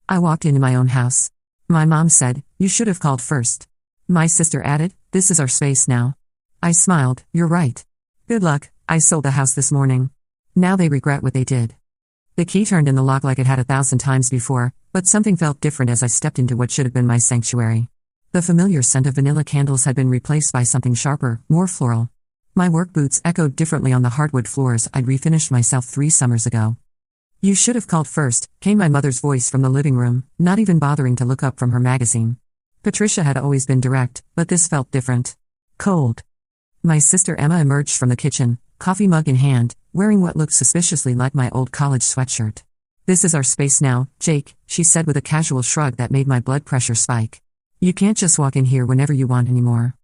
I walked into my own house. My mom said, "You should have called first." My sister added, "This is our space now." I smiled, "You're right. Good luck, I sold the house this morning. Now they regret what they did." The key turned in the lock like it had 1,000 times before, but something felt different as I stepped into what should have been my sanctuary. The familiar scent of vanilla candles had been replaced by something sharper, more floral. My work boots echoed differently on the hardwood floors I'd refinished myself 3 summers ago. "You should have called first," came my mother's voice from the living room, not even bothering to look up from her magazine. Patricia had always been direct, but this felt different. Cold. My sister Emma emerged from the kitchen, coffee mug in hand, wearing what looked suspiciously like my old college sweatshirt. "This is our space now, Jake," she said with a casual shrug that made my blood pressure spike. "You can't just walk in here whenever you want anymore."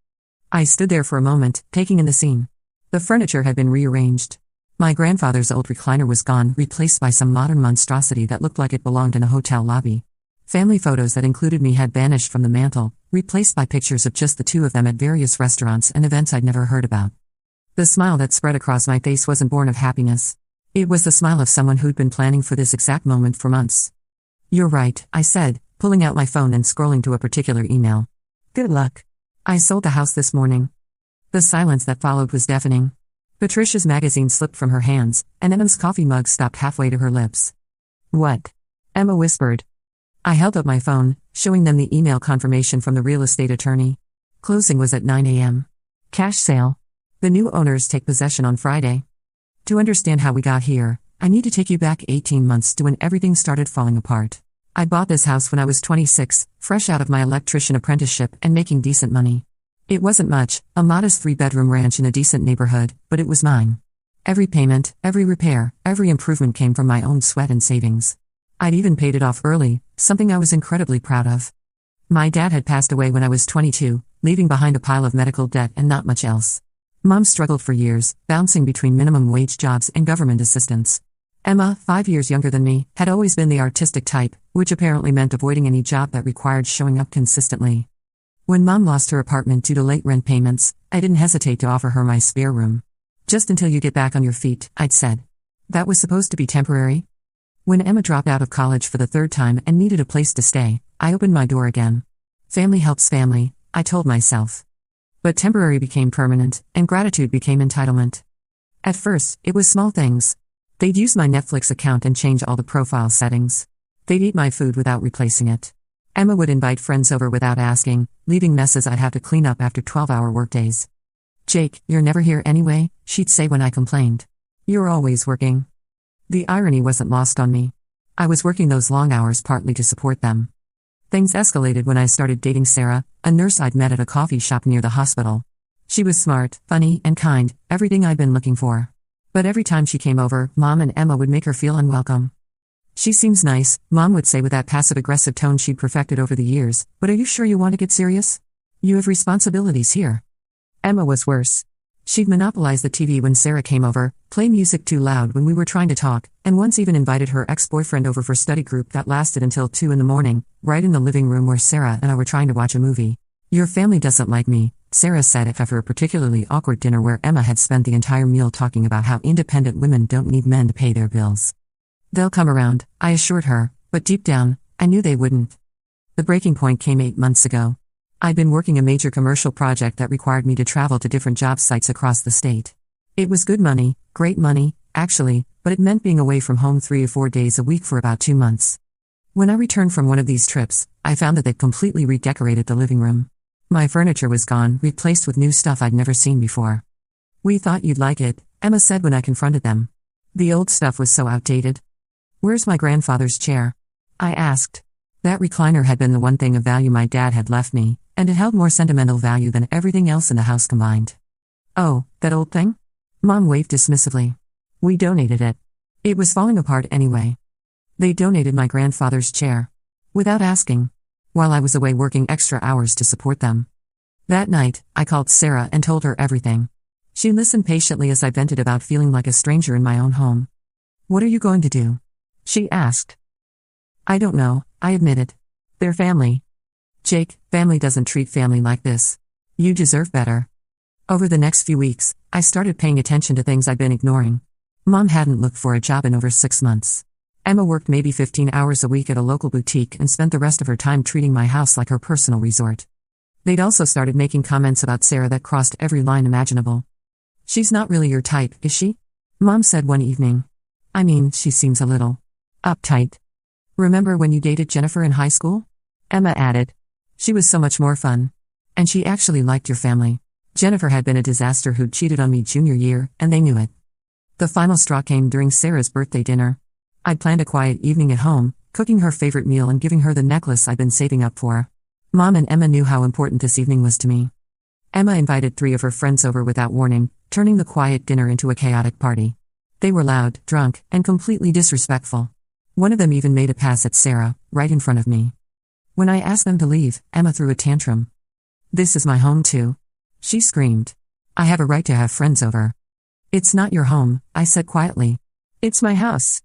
I stood there for a moment, taking in the scene. The furniture had been rearranged. My grandfather's old recliner was gone, replaced by some modern monstrosity that looked like it belonged in a hotel lobby. Family photos that included me had vanished from the mantel, replaced by pictures of just the two of them at various restaurants and events I'd never heard about. The smile that spread across my face wasn't born of happiness. It was the smile of someone who'd been planning for this exact moment for months. "You're right," I said, pulling out my phone and scrolling to a particular email. "Good luck. I sold the house this morning." The silence that followed was deafening. Patricia's magazine slipped from her hands, and Emma's coffee mug stopped halfway to her lips. "What?" Emma whispered. I held up my phone, showing them the email confirmation from the real estate attorney. Closing was at 9 a.m. Cash sale. The new owners take possession on Friday. To understand how we got here, I need to take you back 18 months to when everything started falling apart. I bought this house when I was 26, fresh out of my electrician apprenticeship and making decent money. It wasn't much, a modest 3-bedroom ranch in a decent neighborhood, but it was mine. Every payment, every repair, every improvement came from my own sweat and savings. I'd even paid it off early, something I was incredibly proud of. My dad had passed away when I was 22, leaving behind a pile of medical debt and not much else. Mom struggled for years, bouncing between minimum wage jobs and government assistance. Emma, 5 years younger than me, had always been the artistic type, which apparently meant avoiding any job that required showing up consistently. When Mom lost her apartment due to late rent payments, I didn't hesitate to offer her my spare room. "Just until you get back on your feet," I'd said. That was supposed to be temporary. When Emma dropped out of college for the 3rd time and needed a place to stay, I opened my door again. Family helps family, I told myself. But temporary became permanent, and gratitude became entitlement. At first, it was small things. They'd use my Netflix account and change all the profile settings. They'd eat my food without replacing it. Emma would invite friends over without asking, leaving messes I'd have to clean up after 12-hour workdays. "Jake, you're never here anyway," she'd say when I complained. "You're always working." The irony wasn't lost on me. I was working those long hours partly to support them. Things escalated when I started dating Sarah, a nurse I'd met at a coffee shop near the hospital. She was smart, funny, and kind, everything I'd been looking for. But every time she came over, Mom and Emma would make her feel unwelcome. "She seems nice," Mom would say with that passive-aggressive tone she'd perfected over the years, "but are you sure you want to get serious? You have responsibilities here." Emma was worse. She'd monopolize the TV when Sarah came over, play music too loud when we were trying to talk, and once even invited her ex-boyfriend over for study group that lasted until 2 in the morning, right in the living room where Sarah and I were trying to watch a movie. "Your family doesn't like me," Sarah said after a particularly awkward dinner where Emma had spent the entire meal talking about how independent women don't need men to pay their bills. "They'll come around," I assured her, but deep down, I knew they wouldn't. The breaking point came 8 months ago. I'd been working a major commercial project that required me to travel to different job sites across the state. It was good money, great money, actually, but it meant being away from home 3 or 4 days a week for about 2 months. When I returned from one of these trips, I found that they'd completely redecorated the living room. My furniture was gone, replaced with new stuff I'd never seen before. "We thought you'd like it," Emma said when I confronted them. The old stuff was so outdated. "Where's my grandfather's chair?" I asked. That recliner had been the one thing of value my dad had left me, and it held more sentimental value than everything else in the house combined. "Oh, that old thing?" Mom waved dismissively. "We donated it. It was falling apart anyway." They donated my grandfather's chair. Without asking. While I was away working extra hours to support them. That night, I called Sarah and told her everything. She listened patiently as I vented about feeling like a stranger in my own home. "What are you going to do?" she asked. "I don't know," I admitted. "They're family." "Jake, family doesn't treat family like this. You deserve better." Over the next few weeks, I started paying attention to things I'd been ignoring. Mom hadn't looked for a job in over 6 months. Emma worked maybe 15 hours a week at a local boutique and spent the rest of her time treating my house like her personal resort. They'd also started making comments about Sarah that crossed every line imaginable. "She's not really your type, is she?" Mom said one evening. "I mean, she seems a little uptight. Remember when you dated Jennifer in high school?" Emma added. "She was so much more fun. And she actually liked your family. Jennifer had been a disaster who'd cheated on me junior year, and they knew it." The final straw came during Sarah's birthday dinner. I'd planned a quiet evening at home, cooking her favorite meal and giving her the necklace I'd been saving up for. Mom and Emma knew how important this evening was to me. Emma invited 3 of her friends over without warning, turning the quiet dinner into a chaotic party. They were loud, drunk, and completely disrespectful. One of them even made a pass at Sarah, right in front of me. When I asked them to leave, Emma threw a tantrum. "This is my home too," she screamed. "I have a right to have friends over." "It's not your home," I said quietly. "It's my house."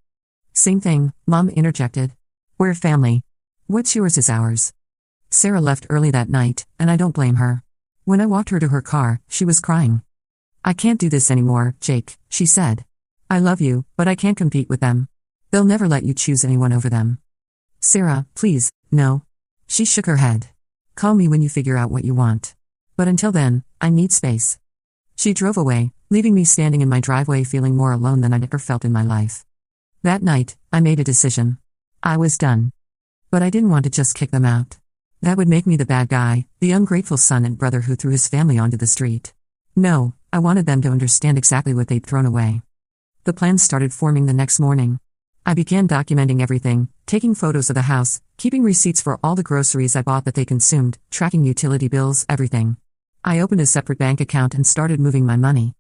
"Same thing," Mom interjected. "We're family. What's yours is ours." Sarah left early that night, and I don't blame her. When I walked her to her car, she was crying. "I can't do this anymore, Jake," she said. "I love you, but I can't compete with them. They'll never let you choose anyone over them." "Sarah, please, no." She shook her head. "Call me when you figure out what you want. But until then, I need space." She drove away, leaving me standing in my driveway feeling more alone than I'd ever felt in my life. That night, I made a decision. I was done. But I didn't want to just kick them out. That would make me the bad guy, the ungrateful son and brother who threw his family onto the street. No, I wanted them to understand exactly what they'd thrown away. The plans started forming the next morning. I began documenting everything, taking photos of the house, keeping receipts for all the groceries I bought that they consumed, tracking utility bills, everything. I opened a separate bank account and started moving my money.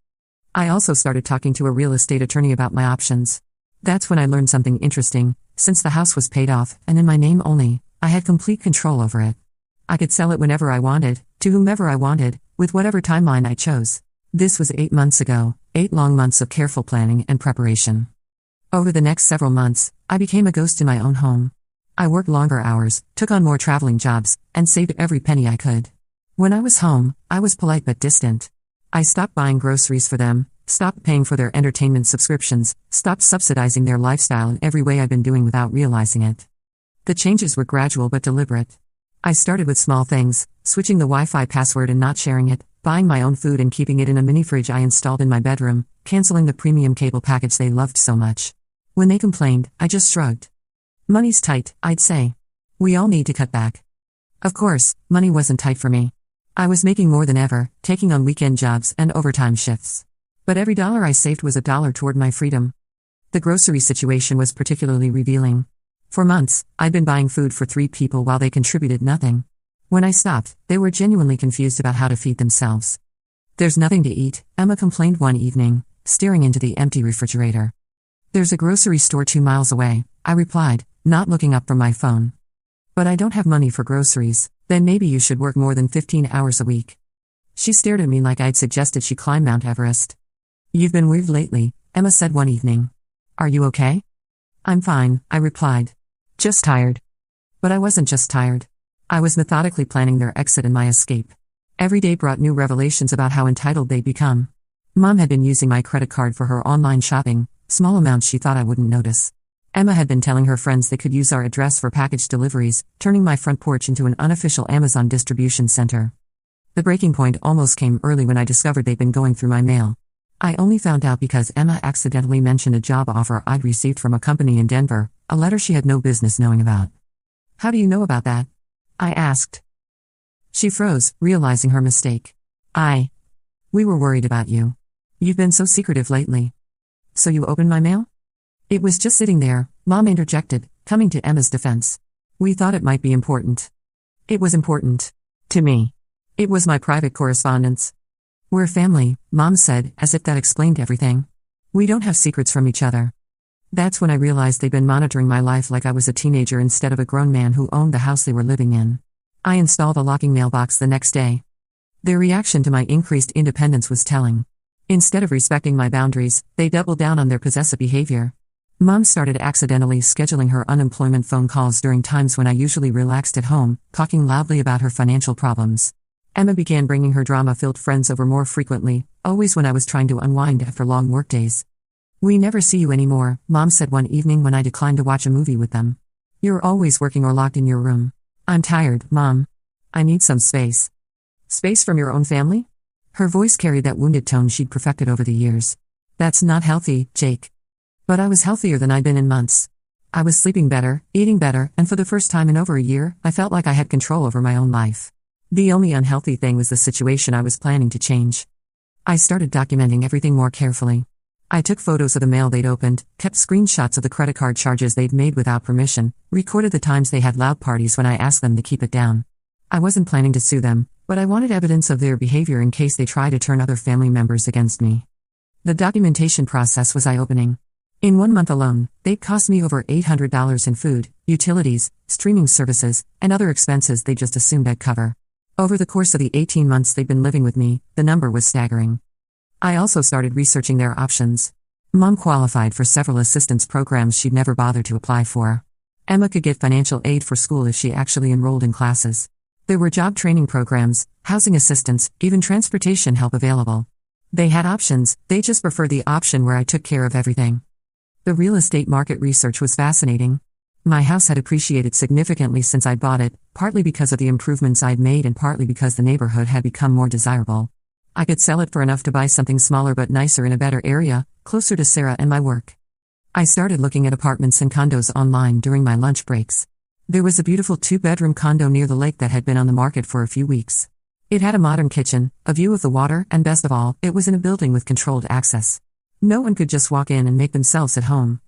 I also started talking to a real estate attorney about my options. That's when I learned something interesting. Since the house was paid off, and in my name only, I had complete control over it. I could sell it whenever I wanted, to whomever I wanted, with whatever timeline I chose. This was 8 months ago, 8 long months of careful planning and preparation. Over the next several months, I became a ghost in my own home. I worked longer hours, took on more traveling jobs, and saved every penny I could. When I was home, I was polite but distant. I stopped buying groceries for them, stopped paying for their entertainment subscriptions, stopped subsidizing their lifestyle in every way I'd been doing without realizing it. The changes were gradual but deliberate. I started with small things, switching the Wi-Fi password and not sharing it, buying my own food and keeping it in a mini fridge I installed in my bedroom, canceling the premium cable package they loved so much. When they complained, I just shrugged. "Money's tight," I'd say. "We all need to cut back." Of course, money wasn't tight for me. I was making more than ever, taking on weekend jobs and overtime shifts. But every dollar I saved was a dollar toward my freedom. The grocery situation was particularly revealing. For months, I'd been buying food for 3 people while they contributed nothing. When I stopped, they were genuinely confused about how to feed themselves. "There's nothing to eat," Emma complained one evening, staring into the empty refrigerator. "There's a grocery store 2 miles away," I replied, not looking up from my phone. "But I don't have money for groceries." "Then maybe you should work more than 15 hours a week." She stared at me like I'd suggested she climb Mount Everest. "You've been weird lately," Emma said one evening. "Are you okay?" "I'm fine," I replied. "Just tired." But I wasn't just tired. I was methodically planning their exit and my escape. Every day brought new revelations about how entitled they'd become. Mom had been using my credit card for her online shopping, small amounts she thought I wouldn't notice. Emma had been telling her friends they could use our address for package deliveries, turning my front porch into an unofficial Amazon distribution center. The breaking point almost came early when I discovered they'd been going through my mail. I only found out because Emma accidentally mentioned a job offer I'd received from a company in Denver, a letter she had no business knowing about. "How do you know about that?" I asked. She froze, realizing her mistake. We were worried about you. You've been so secretive lately." "So you opened my mail?" "It was just sitting there," Mom interjected, coming to Emma's defense. "We thought it might be important." "It was important. To me. It was my private correspondence." "We're family," Mom said, as if that explained everything. "We don't have secrets from each other." That's when I realized they'd been monitoring my life like I was a teenager instead of a grown man who owned the house they were living in. I installed a locking mailbox the next day. Their reaction to my increased independence was telling. Instead of respecting my boundaries, they doubled down on their possessive behavior. Mom started accidentally scheduling her unemployment phone calls during times when I usually relaxed at home, talking loudly about her financial problems. Emma began bringing her drama-filled friends over more frequently, always when I was trying to unwind after long workdays. We never see you anymore, Mom said one evening when I declined to watch a movie with them. You're always working or locked in your room. I'm tired, Mom. I need some space. Space from your own family? Her voice carried that wounded tone she'd perfected over the years. That's not healthy, Jake. But I was healthier than I'd been in months. I was sleeping better, eating better, and for the first time in over a year, I felt like I had control over my own life. The only unhealthy thing was the situation I was planning to change. I started documenting everything more carefully. I took photos of the mail they'd opened, kept screenshots of the credit card charges they'd made without permission, recorded the times they had loud parties when I asked them to keep it down. I wasn't planning to sue them, but I wanted evidence of their behavior in case they tried to turn other family members against me. The documentation process was eye-opening. In 1 month alone, they'd cost me over $800 in food, utilities, streaming services, and other expenses they just assumed I'd cover. Over the course of the 18 months they'd been living with me, the number was staggering. I also started researching their options. Mom qualified for several assistance programs she'd never bothered to apply for. Emma could get financial aid for school if she actually enrolled in classes. There were job training programs, housing assistance, even transportation help available. They had options, they just preferred the option where I took care of everything. The real estate market research was fascinating. My house had appreciated significantly since I'd bought it, partly because of the improvements I'd made and partly because the neighborhood had become more desirable. I could sell it for enough to buy something smaller but nicer in a better area, closer to Sarah and my work. I started looking at apartments and condos online during my lunch breaks. There was a beautiful 2-bedroom condo near the lake that had been on the market for a few weeks. It had a modern kitchen, a view of the water, and best of all, it was in a building with controlled access. No one could just walk in and make themselves at home.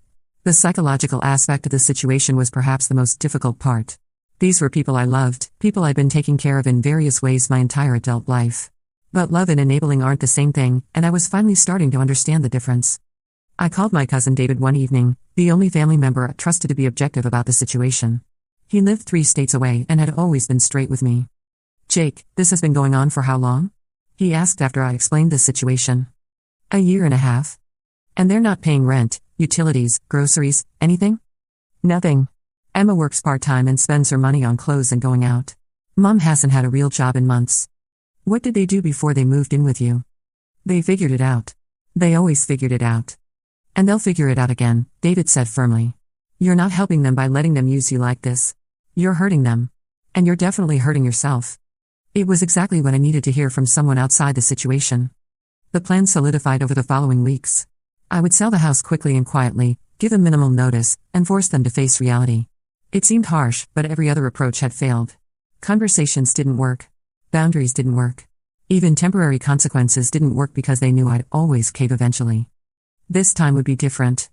The psychological aspect of the situation was perhaps the most difficult part. These were people I loved, people I'd been taking care of in various ways my entire adult life. But love and enabling aren't the same thing, and I was finally starting to understand the difference. I called my cousin David one evening, the only family member I trusted to be objective about the situation. He lived 3 states away and had always been straight with me. Jake, this has been going on for how long? He asked after I explained the situation. 1.5 years. And they're not paying rent, utilities, groceries, anything? Nothing. Emma works part-time and spends her money on clothes and going out. Mom hasn't had a real job in months. What did they do before they moved in with you? They figured it out. They always figured it out. And they'll figure it out again, David said firmly. You're not helping them by letting them use you like this. You're hurting them. And you're definitely hurting yourself. It was exactly what I needed to hear from someone outside the situation. The plan solidified over the following weeks. I would sell the house quickly and quietly, give them minimal notice, and force them to face reality. It seemed harsh, but every other approach had failed. Conversations didn't work. Boundaries didn't work. Even temporary consequences didn't work because they knew I'd always cave eventually. This time would be different.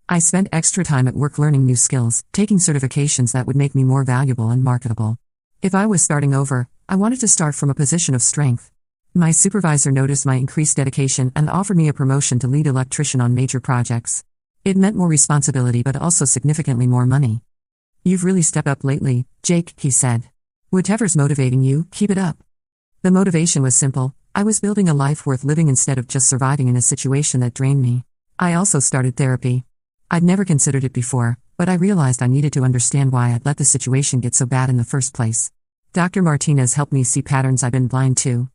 I spent extra time at work learning new skills, taking certifications that would make me more valuable and marketable. If I was starting over, I wanted to start from a position of strength. My supervisor noticed my increased dedication and offered me a promotion to lead electrician on major projects. It meant more responsibility but also significantly more money. You've really stepped up lately, Jake, he said. Whatever's motivating you, keep it up. The motivation was simple. I was building a life worth living instead of just surviving in a situation that drained me. I also started therapy. I'd never considered it before, but I realized I needed to understand why I'd let the situation get so bad in the first place. Dr. Martinez helped me see patterns I've been blind to.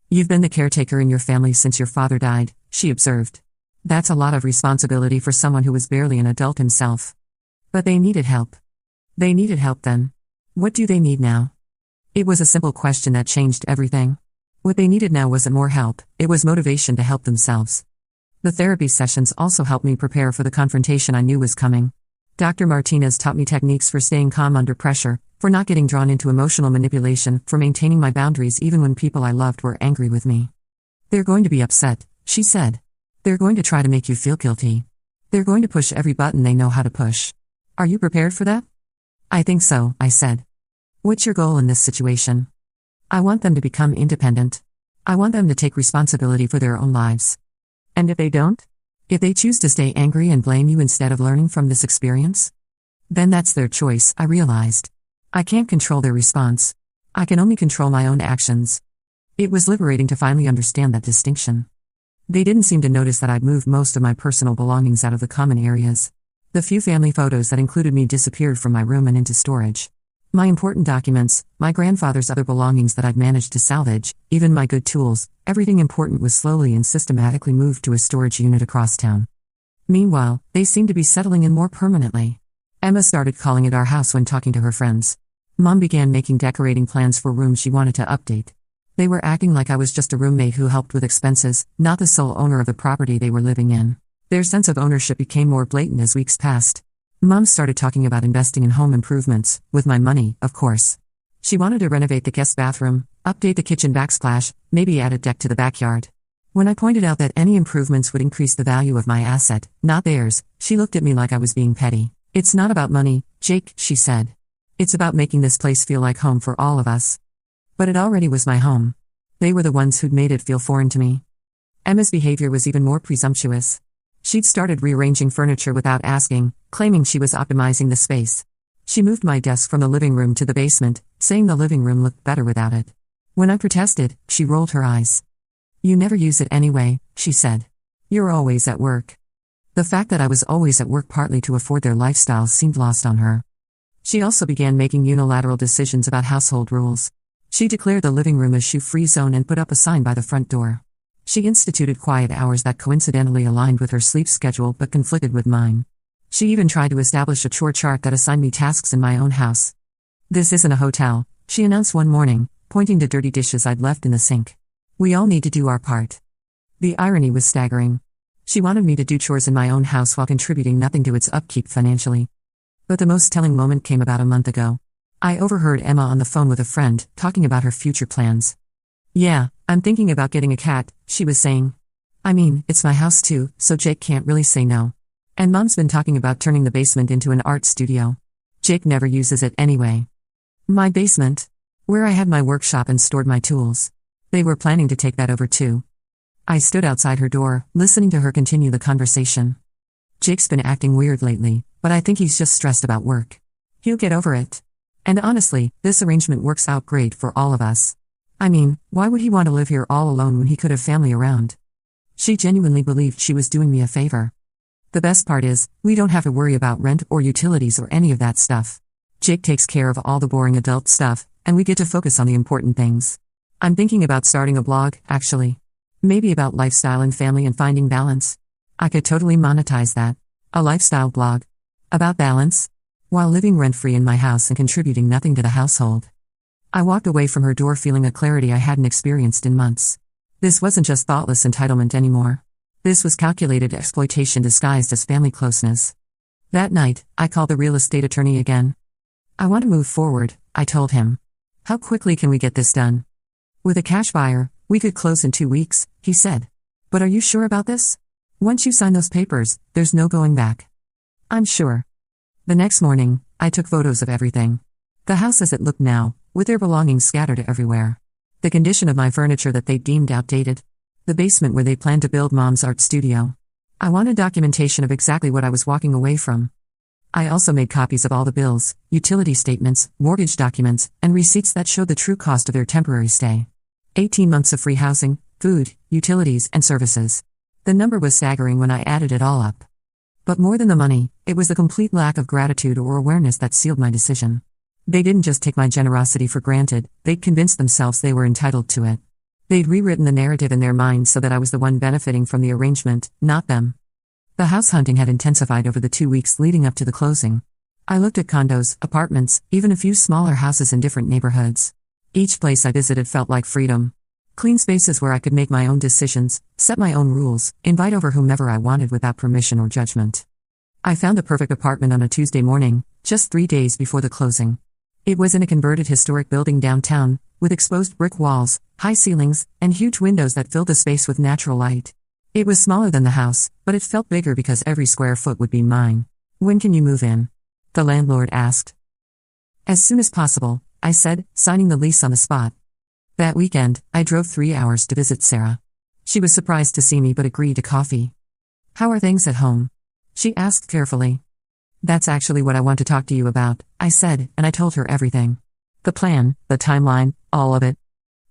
You've been the caretaker in your family since your father died, she observed. That's a lot of responsibility for someone who was barely an adult himself. But they needed help. They needed help then. What do they need now? It was a simple question that changed everything. What they needed now wasn't more help, it was motivation to help themselves. The therapy sessions also helped me prepare for the confrontation I knew was coming. Dr. Martinez taught me techniques for staying calm under pressure, for not getting drawn into emotional manipulation, for maintaining my boundaries even when people I loved were angry with me. They're going to be upset, she said. They're going to try to make you feel guilty. They're going to push every button they know how to push. Are you prepared for that? I think so, I said. What's your goal in this situation? I want them to become independent. I want them to take responsibility for their own lives. And if they don't? If they choose to stay angry and blame you instead of learning from this experience? Then that's their choice, I realized. I can't control their response. I can only control my own actions. It was liberating to finally understand that distinction. They didn't seem to notice that I'd moved most of my personal belongings out of the common areas. The few family photos that included me disappeared from my room and into storage. My important documents, my grandfather's other belongings that I'd managed to salvage, even my good tools, everything important was slowly and systematically moved to a storage unit across town. Meanwhile, they seemed to be settling in more permanently. Emma started calling it our house when talking to her friends. Mom began making decorating plans for rooms she wanted to update. They were acting like I was just a roommate who helped with expenses, not the sole owner of the property they were living in. Their sense of ownership became more blatant as weeks passed. Mom started talking about investing in home improvements, with my money, of course. She wanted to renovate the guest bathroom, update the kitchen backsplash, maybe add a deck to the backyard. When I pointed out that any improvements would increase the value of my asset, not theirs, she looked at me like I was being petty. It's not about money, Jake, she said. It's about making this place feel like home for all of us. But it already was my home. They were the ones who'd made it feel foreign to me. Emma's behavior was even more presumptuous. She'd started rearranging furniture without asking, claiming she was optimizing the space. She moved my desk from the living room to the basement, saying the living room looked better without it. When I protested, she rolled her eyes. You never use it anyway, she said. You're always at work. The fact that I was always at work partly to afford their lifestyle seemed lost on her. She also began making unilateral decisions about household rules. She declared the living room a shoe-free zone and put up a sign by the front door. She instituted quiet hours that coincidentally aligned with her sleep schedule but conflicted with mine. She even tried to establish a chore chart that assigned me tasks in my own house. This isn't a hotel, she announced one morning, pointing to dirty dishes I'd left in the sink. We all need to do our part. The irony was staggering. She wanted me to do chores in my own house while contributing nothing to its upkeep financially. But the most telling moment came about a month ago. I overheard Emma on the phone with a friend, talking about her future plans. Yeah, I'm thinking about getting a cat, she was saying. I mean, it's my house too, so Jake can't really say no. And Mom's been talking about turning the basement into an art studio. Jake never uses it anyway. My basement? Where I had my workshop and stored my tools. They were planning to take that over too. I stood outside her door, listening to her continue the conversation. Jake's been acting weird lately, but I think he's just stressed about work. He'll get over it. And honestly, this arrangement works out great for all of us. I mean, why would he want to live here all alone when he could have family around? She genuinely believed she was doing me a favor. The best part is, we don't have to worry about rent or utilities or any of that stuff. Jake takes care of all the boring adult stuff, and we get to focus on the important things. I'm thinking about starting a blog, actually. Maybe about lifestyle and family and finding balance. I could totally monetize that. A lifestyle blog. About balance? While living rent-free in my house and contributing nothing to the household. I walked away from her door feeling a clarity I hadn't experienced in months. This wasn't just thoughtless entitlement anymore. This was calculated exploitation disguised as family closeness. That night, I called the real estate attorney again. I want to move forward, I told him. How quickly can we get this done? With a cash buyer, we could close in 2 weeks, he said. But are you sure about this? Once you sign those papers, there's no going back. I'm sure. The next morning, I took photos of everything. The house as it looked now, with their belongings scattered everywhere. The condition of my furniture that they deemed outdated. The basement where they planned to build Mom's art studio. I wanted documentation of exactly what I was walking away from. I also made copies of all the bills, utility statements, mortgage documents, and receipts that showed the true cost of their temporary stay. 18 months of free housing, food, utilities, and services. The number was staggering when I added it all up. But more than the money, it was the complete lack of gratitude or awareness that sealed my decision. They didn't just take my generosity for granted, they'd convinced themselves they were entitled to it. They'd rewritten the narrative in their minds so that I was the one benefiting from the arrangement, not them. The house hunting had intensified over the 2 weeks leading up to the closing. I looked at condos, apartments, even a few smaller houses in different neighborhoods. Each place I visited felt like freedom. Clean spaces where I could make my own decisions, set my own rules, invite over whomever I wanted without permission or judgment. I found the perfect apartment on a Tuesday morning, just 3 days before the closing. It was in a converted historic building downtown, with exposed brick walls, high ceilings, and huge windows that filled the space with natural light. It was smaller than the house, but it felt bigger because every square foot would be mine. When can you move in? The landlord asked. As soon as possible, I said, signing the lease on the spot. That weekend, I drove 3 hours to visit Sarah. She was surprised to see me but agreed to coffee. How are things at home? She asked carefully. That's actually what I want to talk to you about, I said, and I told her everything. The plan, the timeline, all of it.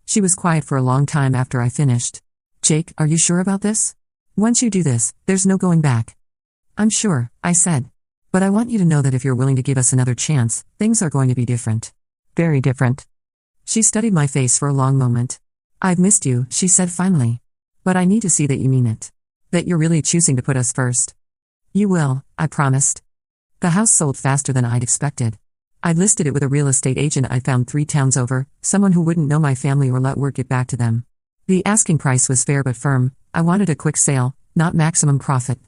She was quiet for a long time after I finished. Jake, are you sure about this? Once you do this, there's no going back. I'm sure, I said. But I want you to know that if you're willing to give us another chance, things are going to be different. Very different. She studied my face for a long moment. I've missed you, she said finally. But I need to see that you mean it. That you're really choosing to put us first. You will, I promised. The house sold faster than I'd expected. I'd listed it with a real estate agent I found 3 towns over, someone who wouldn't know my family or let word get back to them. The asking price was fair but firm. I wanted a quick sale, not maximum profit.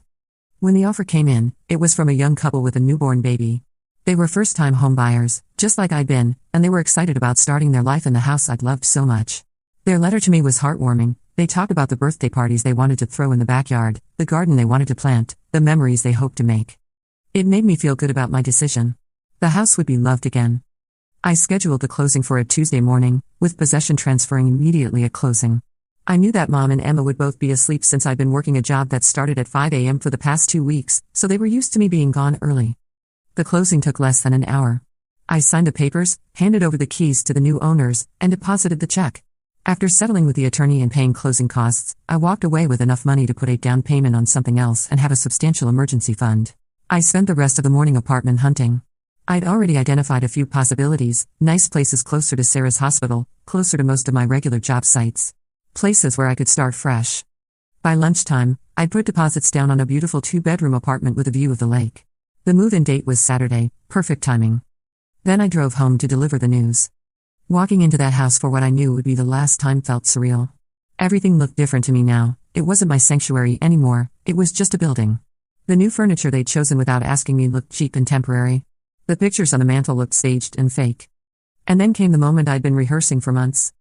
When the offer came in, it was from a young couple with a newborn baby. They were first-time home buyers, just like I'd been, and they were excited about starting their life in the house I'd loved so much. Their letter to me was heartwarming. They talked about the birthday parties they wanted to throw in the backyard, the garden they wanted to plant, the memories they hoped to make. It made me feel good about my decision. The house would be loved again. I scheduled the closing for a Tuesday morning, with possession transferring immediately at closing. I knew that Mom and Emma would both be asleep since I'd been working a job that started at 5 a.m. for the past 2 weeks, so they were used to me being gone early. The closing took less than an hour. I signed the papers, handed over the keys to the new owners, and deposited the check. After settling with the attorney and paying closing costs, I walked away with enough money to put a down payment on something else and have a substantial emergency fund. I spent the rest of the morning apartment hunting. I'd already identified a few possibilities, nice places closer to Sarah's hospital, closer to most of my regular job sites. Places where I could start fresh. By lunchtime, I'd put deposits down on a beautiful 2-bedroom apartment with a view of the lake. The move-in date was Saturday, perfect timing. Then I drove home to deliver the news. Walking into that house for what I knew would be the last time felt surreal. Everything looked different to me now. It wasn't my sanctuary anymore, it was just a building. The new furniture they'd chosen without asking me looked cheap and temporary. The pictures on the mantel looked staged and fake. And then came the moment I'd been rehearsing for months.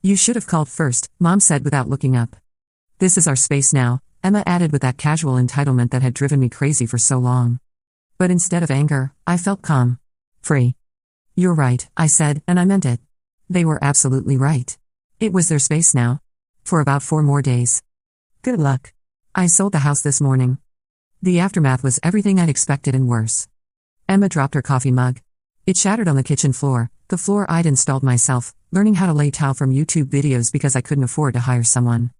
You should have called first, Mom said without looking up. This is our space now, Emma added with that casual entitlement that had driven me crazy for so long. But instead of anger, I felt calm. Free. You're right, I said, and I meant it. They were absolutely right. It was their space now. For about 4 more days. Good luck. I sold the house this morning. The aftermath was everything I'd expected and worse. Emma dropped her coffee mug. It shattered on the kitchen floor, the floor I'd installed myself, learning how to lay tile from YouTube videos because I couldn't afford to hire someone.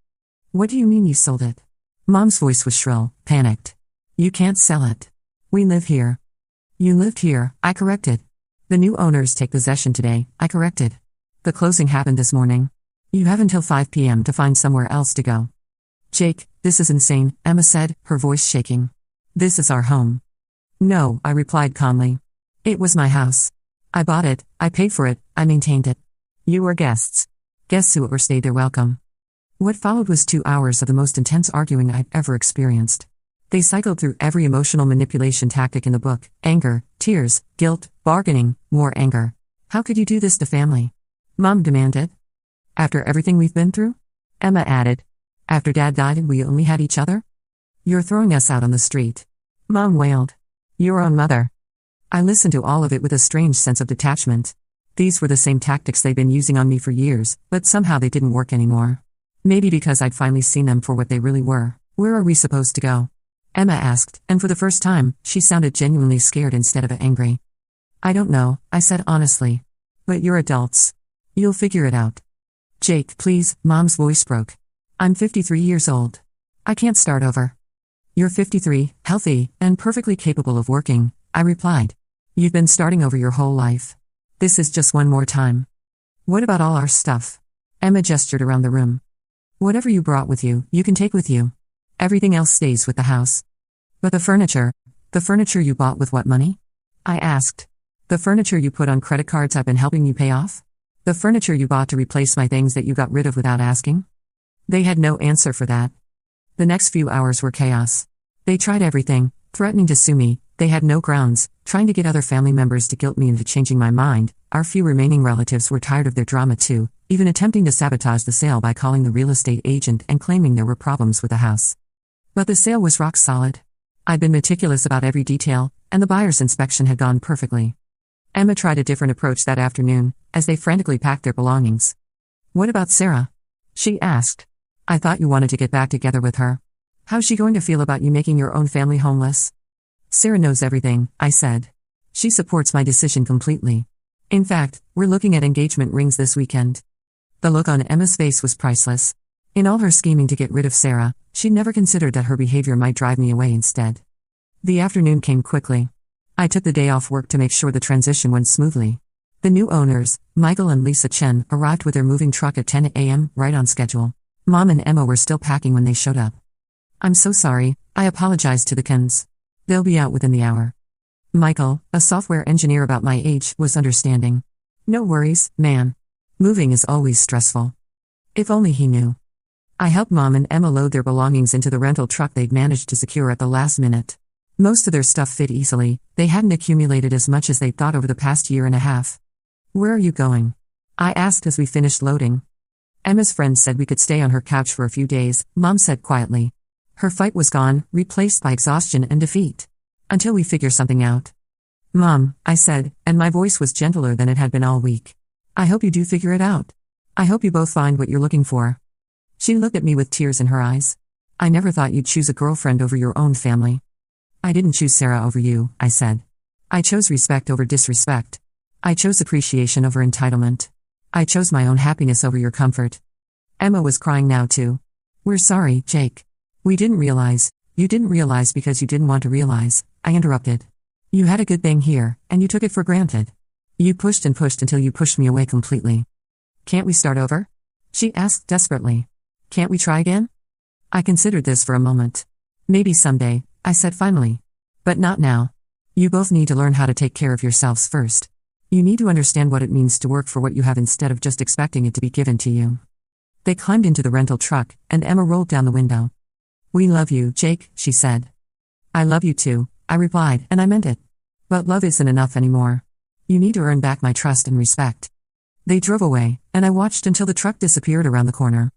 What do you mean you sold it? Mom's voice was shrill, panicked. You can't sell it. We live here. You lived here, I corrected. The new owners take possession today, I corrected. The closing happened this morning. You have until 5 p.m. to find somewhere else to go. Jake, this is insane, Emma said, her voice shaking. This is our home. No, I replied calmly. It was my house. I bought it, I paid for it, I maintained it. You were guests. Guests who overstayed their welcome. What followed was 2 hours of the most intense arguing I'd ever experienced. They cycled through every emotional manipulation tactic in the book: anger, tears, guilt, bargaining, more anger. How could you do this to family? Mom demanded. After everything we've been through? Emma added. After Dad died and we only had each other? You're throwing us out on the street. Mom wailed. Your own mother. I listened to all of it with a strange sense of detachment. These were the same tactics they'd been using on me for years, but somehow they didn't work anymore. Maybe because I'd finally seen them for what they really were. Where are we supposed to go? Emma asked, and for the first time, she sounded genuinely scared instead of angry. I don't know, I said honestly. But you're adults. You'll figure it out. Jake, please, Mom's voice broke. I'm 53 years old. I can't start over. You're 53, healthy, and perfectly capable of working, I replied. You've been starting over your whole life. This is just one more time. What about all our stuff? Emma gestured around the room. Whatever you brought with you, you can take with you. Everything else stays with the house. But the furniture you bought with what money? I asked. The furniture you put on credit cards I've been helping you pay off? The furniture you bought to replace my things that you got rid of without asking? They had no answer for that. The next few hours were chaos. They tried everything, threatening to sue me. They had no grounds, trying to get other family members to guilt me into changing my mind. Our few remaining relatives were tired of their drama too, even attempting to sabotage the sale by calling the real estate agent and claiming there were problems with the house. But the sale was rock solid. I'd been meticulous about every detail, and the buyer's inspection had gone perfectly. Emma tried a different approach that afternoon, as they frantically packed their belongings. What about Sarah? She asked. I thought you wanted to get back together with her. How's she going to feel about you making your own family homeless? Sarah knows everything, I said. She supports my decision completely. In fact, we're looking at engagement rings this weekend. The look on Emma's face was priceless. In all her scheming to get rid of Sarah, she'd never considered that her behavior might drive me away instead. The afternoon came quickly. I took the day off work to make sure the transition went smoothly. The new owners, Michael and Lisa Chen, arrived with their moving truck at 10 a.m., right on schedule. Mom and Emma were still packing when they showed up. I'm so sorry, I apologized to the Kens. They'll be out within the hour. Michael, a software engineer about my age, was understanding. No worries, man. Moving is always stressful. If only he knew. I helped Mom and Emma load their belongings into the rental truck they'd managed to secure at the last minute. Most of their stuff fit easily, they hadn't accumulated as much as they'd thought over the past year and a half. Where are you going? I asked as we finished loading. Emma's friend said we could stay on her couch for a few days, Mom said quietly. Her fight was gone, replaced by exhaustion and defeat. Until we figure something out. Mom, I said, and my voice was gentler than it had been all week. I hope you do figure it out. I hope you both find what you're looking for. She looked at me with tears in her eyes. I never thought you'd choose a girlfriend over your own family. I didn't choose Sarah over you, I said. I chose respect over disrespect. I chose appreciation over entitlement. I chose my own happiness over your comfort. Emma was crying now too. We're sorry, Jake. We didn't realize. You didn't realize because you didn't want to realize, I interrupted. You had a good thing here, and you took it for granted. You pushed and pushed until you pushed me away completely. Can't we start over? She asked desperately. Can't we try again? I considered this for a moment. Maybe someday, I said finally. But not now. You both need to learn how to take care of yourselves first. You need to understand what it means to work for what you have instead of just expecting it to be given to you. They climbed into the rental truck, and Emma rolled down the window. We love you, Jake, she said. I love you too, I replied, and I meant it. But love isn't enough anymore. You need to earn back my trust and respect. They drove away, and I watched until the truck disappeared around the corner.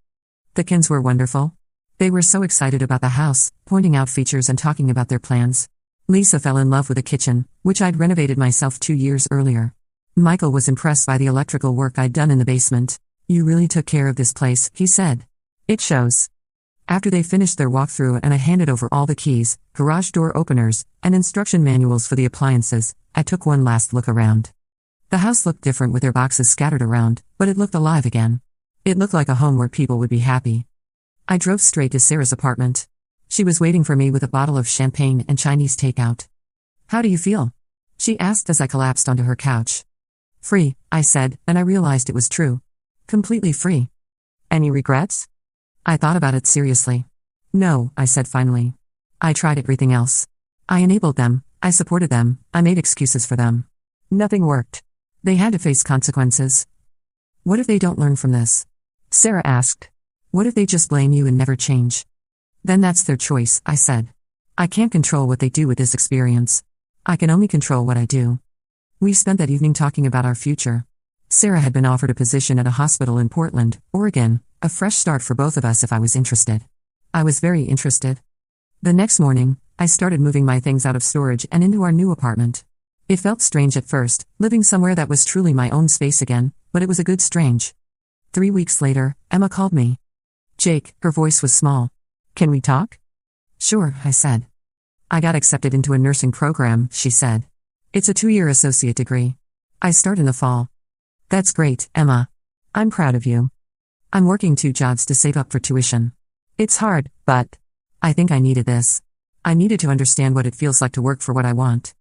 The Kins were wonderful. They were so excited about the house, pointing out features and talking about their plans. Lisa fell in love with the kitchen, which I'd renovated myself 2 years earlier. Michael was impressed by the electrical work I'd done in the basement. You really took care of this place, he said. It shows. After they finished their walkthrough and I handed over all the keys, garage door openers, and instruction manuals for the appliances, I took one last look around. The house looked different with their boxes scattered around, but it looked alive again. It looked like a home where people would be happy. I drove straight to Sarah's apartment. She was waiting for me with a bottle of champagne and Chinese takeout. How do you feel? She asked as I collapsed onto her couch. Free, I said, and I realized it was true. Completely free. Any regrets? I thought about it seriously. No, I said finally. I tried everything else. I enabled them, I supported them, I made excuses for them. Nothing worked. They had to face consequences. What if they don't learn from this? Sarah asked. What if they just blame you and never change? Then that's their choice, I said. I can't control what they do with this experience. I can only control what I do. We spent that evening talking about our future. Sarah had been offered a position at a hospital in Portland, Oregon, a fresh start for both of us if I was interested. I was very interested. The next morning, I started moving my things out of storage and into our new apartment. It felt strange at first, living somewhere that was truly my own space again, but it was a good strange. 3 weeks later, Emma called me. Jake, her voice was small. Can we talk? Sure, I said. I got accepted into a nursing program, she said. It's a 2-year associate degree. I start in the fall. That's great, Emma. I'm proud of you. I'm working 2 jobs to save up for tuition. It's hard, but I think I needed this. I needed to understand what it feels like to work for what I want.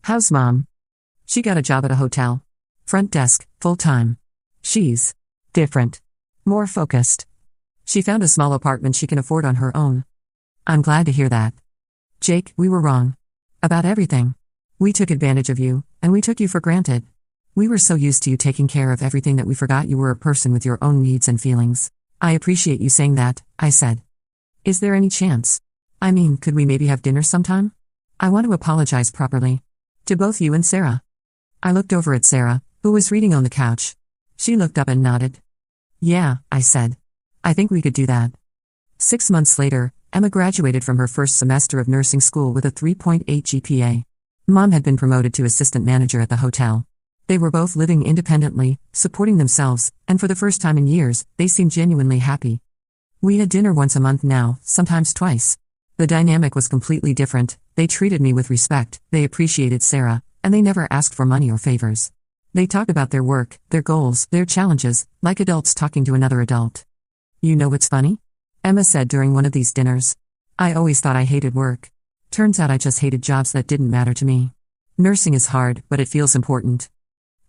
How's Mom? She got a job at a hotel. Front desk, full-time. She's different. More focused. She found a small apartment she can afford on her own. I'm glad to hear that. Jake, we were wrong. About everything. We took advantage of you, and we took you for granted. We were so used to you taking care of everything that we forgot you were a person with your own needs and feelings. I appreciate you saying that, I said. Is there any chance? I mean, could we maybe have dinner sometime? I want to apologize properly. To both you and Sarah. I looked over at Sarah, who was reading on the couch. She looked up and nodded. Yeah, I said. I think we could do that. 6 months later, Emma graduated from her first semester of nursing school with a 3.8 GPA. Mom had been promoted to assistant manager at the hotel. They were both living independently, supporting themselves, and for the first time in years, they seemed genuinely happy. We had dinner once a month now, sometimes twice. The dynamic was completely different. They treated me with respect, they appreciated Sarah, and they never asked for money or favors. They talked about their work, their goals, their challenges, like adults talking to another adult. You know what's funny? Emma said during one of these dinners. I always thought I hated work. Turns out I just hated jobs that didn't matter to me. Nursing is hard, but it feels important.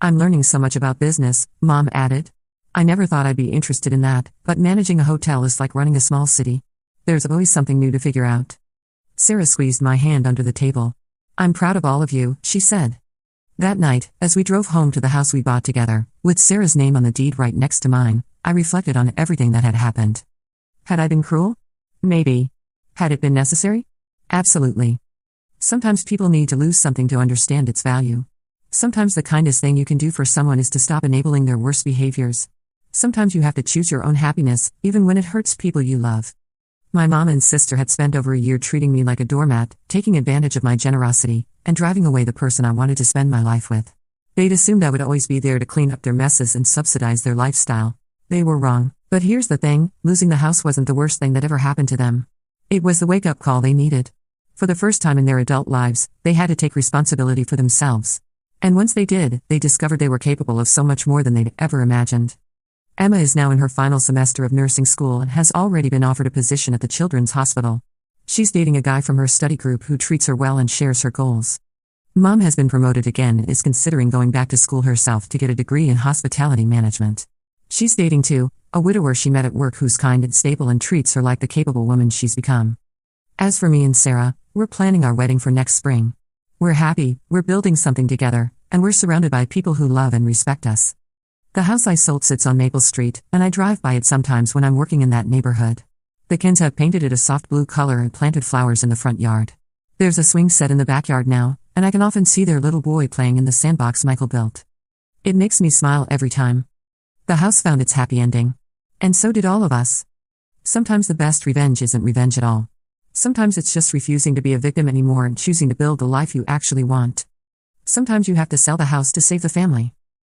I'm learning so much about business, Mom added. I never thought I'd be interested in that, but managing a hotel is like running a small city. There's always something new to figure out. Sarah squeezed my hand under the table. I'm proud of all of you, she said. That night, as we drove home to the house we bought together, with Sarah's name on the deed right next to mine, I reflected on everything that had happened. Had I been cruel? Maybe. Had it been necessary? Absolutely. Sometimes people need to lose something to understand its value. Sometimes the kindest thing you can do for someone is to stop enabling their worst behaviors. Sometimes you have to choose your own happiness, even when it hurts people you love. My mom and sister had spent over a year treating me like a doormat, taking advantage of my generosity, and driving away the person I wanted to spend my life with. They'd assumed I would always be there to clean up their messes and subsidize their lifestyle. They were wrong. But here's the thing, losing the house wasn't the worst thing that ever happened to them. It was the wake-up call they needed. For the first time in their adult lives, they had to take responsibility for themselves. And once they did, they discovered they were capable of so much more than they'd ever imagined. Emma is now in her final semester of nursing school and has already been offered a position at the Children's Hospital. She's dating a guy from her study group who treats her well and shares her goals. Mom has been promoted again and is considering going back to school herself to get a degree in hospitality management. She's dating too, a widower she met at work who's kind and stable and treats her like the capable woman she's become. As for me and Sarah, we're planning our wedding for next spring. We're happy, we're building something together, and we're surrounded by people who love and respect us. The house I sold sits on Maple Street, and I drive by it sometimes when I'm working in that neighborhood. The Kens have painted it a soft blue color and planted flowers in the front yard. There's a swing set in the backyard now, and I can often see their little boy playing in the sandbox Michael built. It makes me smile every time. The house found its happy ending. And so did all of us. Sometimes the best revenge isn't revenge at all. Sometimes it's just refusing to be a victim anymore and choosing to build the life you actually want. Sometimes you have to sell the house to save the family.